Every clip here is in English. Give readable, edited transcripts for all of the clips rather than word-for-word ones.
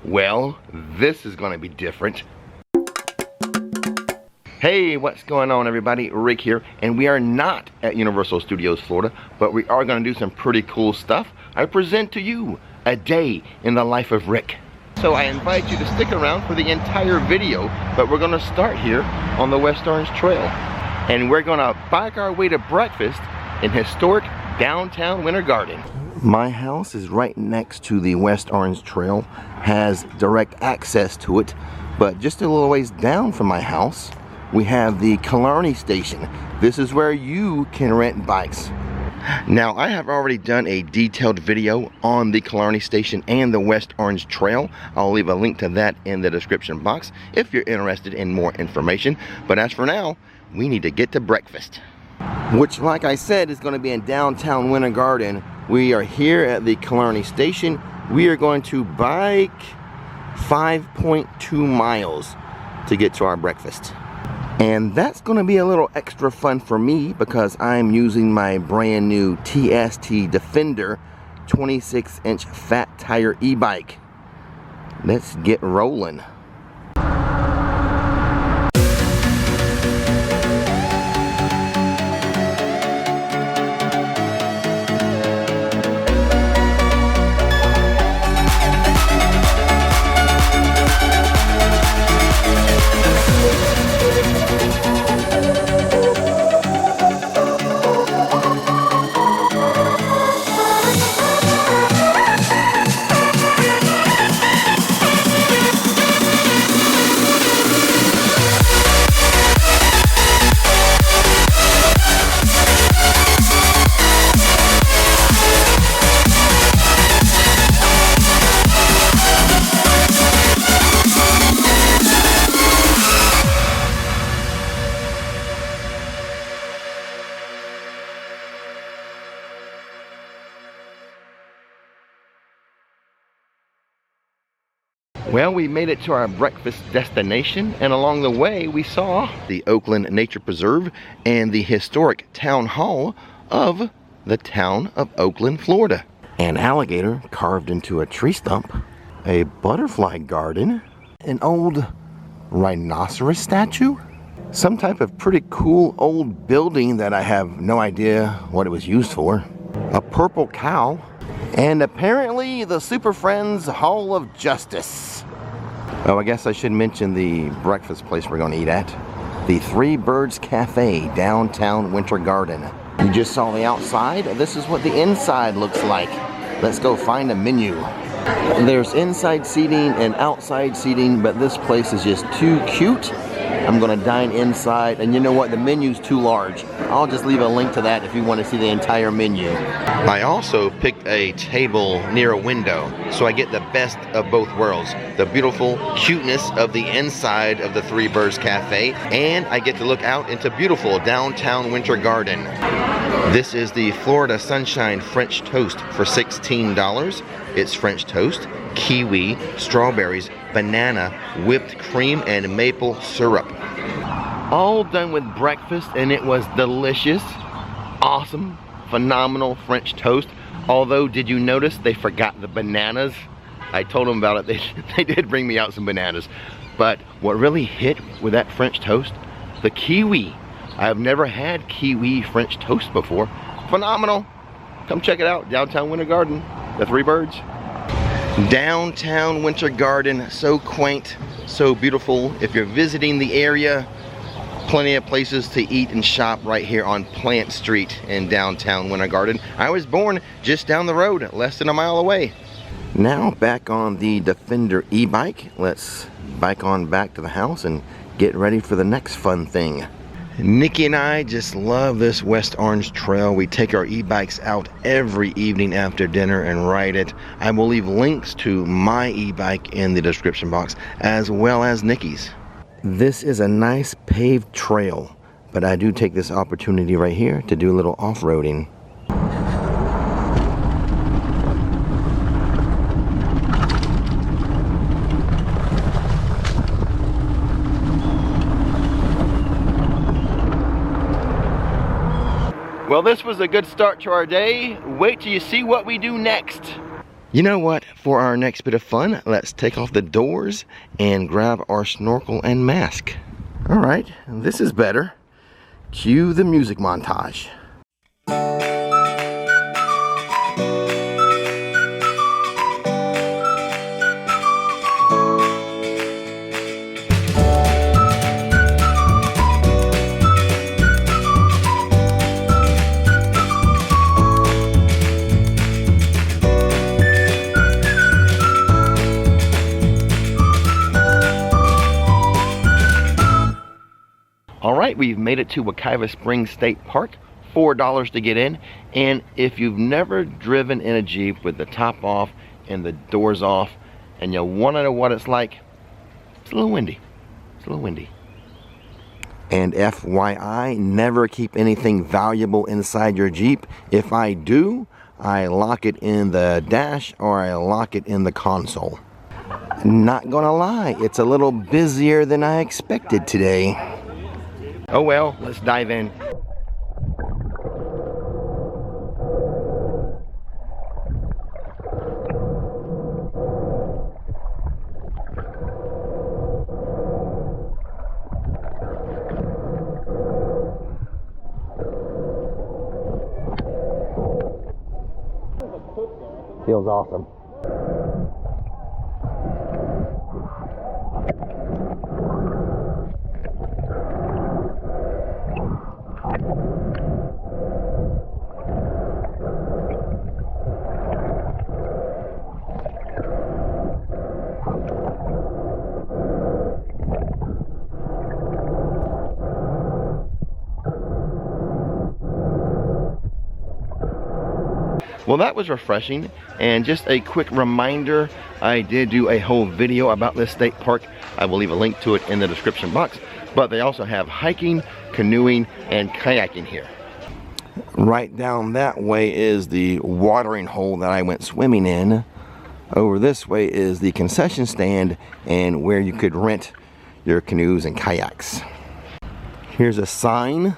Well, this is gonna be different. Hey, what's going on everybody? Rick here, and we are not at Universal Studios Florida, but we are gonna do some pretty cool stuff. I present to you a day in the life of Rick. So I invite you to stick around for the entire video, but we're gonna start here on the West Orange Trail. And we're gonna bike our way to breakfast in historic downtown Winter Garden. My house is right next to the West Orange Trail, has direct access to it, but just a little ways down from my house, we have the Killarney Station. This is where you can rent bikes. Now, I have already done a detailed video on the Killarney Station and the West Orange Trail. I'll leave a link to that in the description box if you're interested in more information. But as for now, we need to get to breakfast, which, like I said, is going to be in downtown Winter Garden. We are here at the Killarney Station. We are going to bike 5.2 miles to get to our breakfast. And that's going to be a little extra fun for me because I'm using my brand new TST Defender 26-inch fat tire e-bike. Let's get rolling. Well, we made it to our breakfast destination, and along the way we saw the Oakland Nature Preserve and the historic town hall of the town of Oakland, Florida. An alligator carved into a tree stump, a butterfly garden, an old rhinoceros statue, some type of pretty cool old building that I have no idea what it was used for, a purple cow, and apparently the Super Friends Hall of Justice. Oh, I guess I should mention the breakfast place we're going to eat at. The Three Birds Cafe, downtown Winter Garden. You just saw the outside. This is what the inside looks like. Let's go find a menu. There's inside seating and outside seating, but this place is just too cute. I'm gonna dine inside, and you know what? The menu's too large. I'll just leave a link to that if you want to see the entire menu. I also picked a table near a window, so I get the best of both worlds. The beautiful cuteness of the inside of the Three Birds Cafe, and I get to look out into beautiful downtown Winter Garden. This is the Florida Sunshine French Toast for $16. It's French toast, kiwi, strawberries, banana, whipped cream, and maple syrup. All done with breakfast, and it was delicious, awesome, phenomenal French toast. Although, did you notice they forgot the bananas? I told them about it. They did bring me out some bananas. But what really hit with that French toast, the kiwi. I have never had kiwi French toast before. Phenomenal. Come check it out, downtown Winter Garden, the Three Birds. Downtown Winter Garden, so quaint, so beautiful. If you're visiting the area, plenty of places to eat and shop right here on Plant Street in downtown Winter Garden. I was born just down the road, less than a mile away. Now back on the Defender e-bike. Let's bike on back to the house and get ready for the next fun thing. Nikki and I just love this West Orange Trail. We take our e-bikes out every evening after dinner and ride it. I will leave links to my e-bike in the description box, as well as Nikki's. This is a nice paved trail, but I do take this opportunity right here to do a little off-roading. Well, this was a good start to our day. Wait till you see what we do next. You know what? For our next bit of fun, let's take off the doors and grab our snorkel and mask. All right, this is better. Cue the music montage. Alright, we've made it to Wekiwa Springs State Park. $4 to get in. And if you've never driven in a Jeep with the top off and the doors off, and you want to know what it's like, it's a little windy. It's a little windy. And FYI, never keep anything valuable inside your Jeep. If I do, I lock it in the dash or I lock it in the console. Not gonna lie, it's a little busier than I expected today. Oh well, let's dive in. Feels awesome. Well, that was refreshing, and just a quick reminder, I did do a whole video about this state park. I will leave a link to it in the description box, but they also have hiking, canoeing, and kayaking here. Right down that way is the watering hole that I went swimming in. Over this way is the concession stand and where you could rent your canoes and kayaks. Here's a sign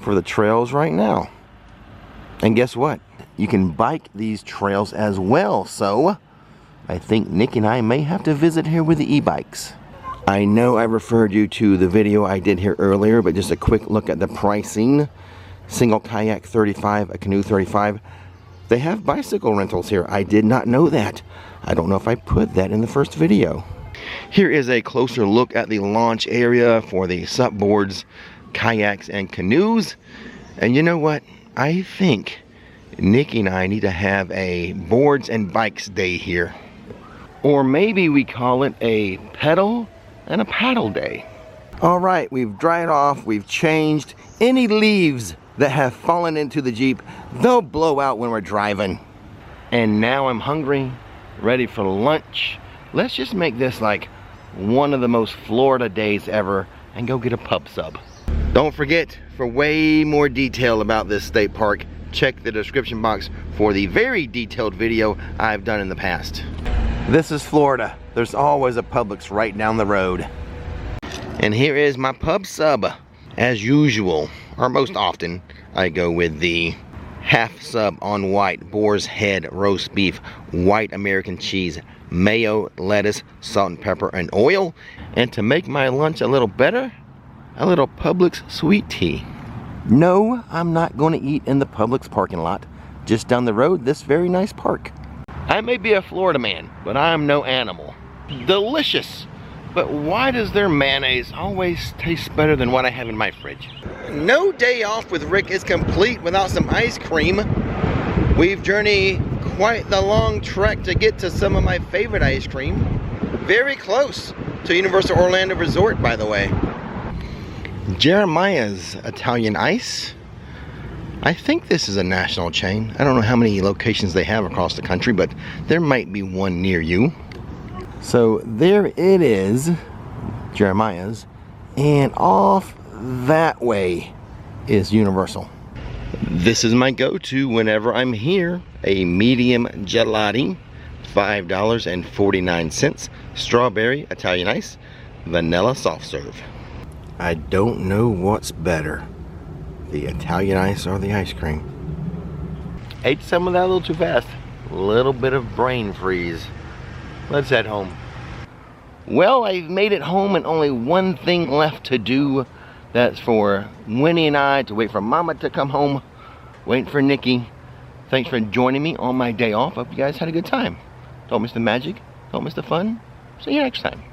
for the trails right now. And guess what? You can bike these trails as well, so I think Nick and I may have to visit here with the e-bikes. I know I referred you to the video I did here earlier, but just a quick look at the pricing. Single kayak $35, a canoe $35. They have bicycle rentals here. I did not know that. I don't know if I put that in the first video. Here is a closer look at the launch area for the supboards, kayaks, and canoes. And you know what? I think Nikki and I need to have a boards and bikes day here. Or maybe we call it a pedal and a paddle day. All right, we've dried off, we've changed. Any leaves that have fallen into the Jeep, they'll blow out when we're driving. And now I'm hungry, ready for lunch. Let's just make this like one of the most Florida days ever and go get a pub sub. Don't forget, for way more detail about this state park, check the description box for the very detailed video I've done in the past. This is Florida. There's always a Publix right down the road. And here is my pub sub. As usual, or most often, I go with the half sub on white, boar's head, roast beef, white American cheese, mayo, lettuce, salt and pepper, and oil. And to make my lunch a little better, a little Publix sweet tea. No, I'm not going to eat in the Publix parking lot. Just down the road, this very nice park. I may be a Florida man, but I'm no animal. Delicious! But why does their mayonnaise always taste better than what I have in my fridge? No day off with Rick is complete without some ice cream. We've journeyed quite the long trek to get to some of my favorite ice cream. Very close to Universal Orlando Resort, by the way. Jeremiah's Italian Ice. I think this is a national chain. I don't know how many locations they have across the country, but there might be one near you. So there it is, Jeremiah's, and off that way is Universal. This is my go-to whenever I'm here. A medium gelati, $5.49. Strawberry Italian Ice, vanilla soft serve. I don't know what's better, the Italian Ice or the ice cream. Ate some of that a little too fast. Little bit of brain freeze. Let's head home. Well, I've made it home and only one thing left to do. That's for Winnie and I to wait for Mama to come home. Waiting for Nikki. Thanks for joining me on my day off. Hope you guys had a good time. Don't miss the magic. Don't miss the fun. See you next time.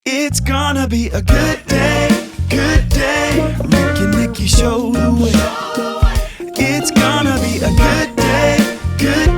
It's gonna be a good day, good day. Rick and Nikki show the way. It's gonna be a good day, good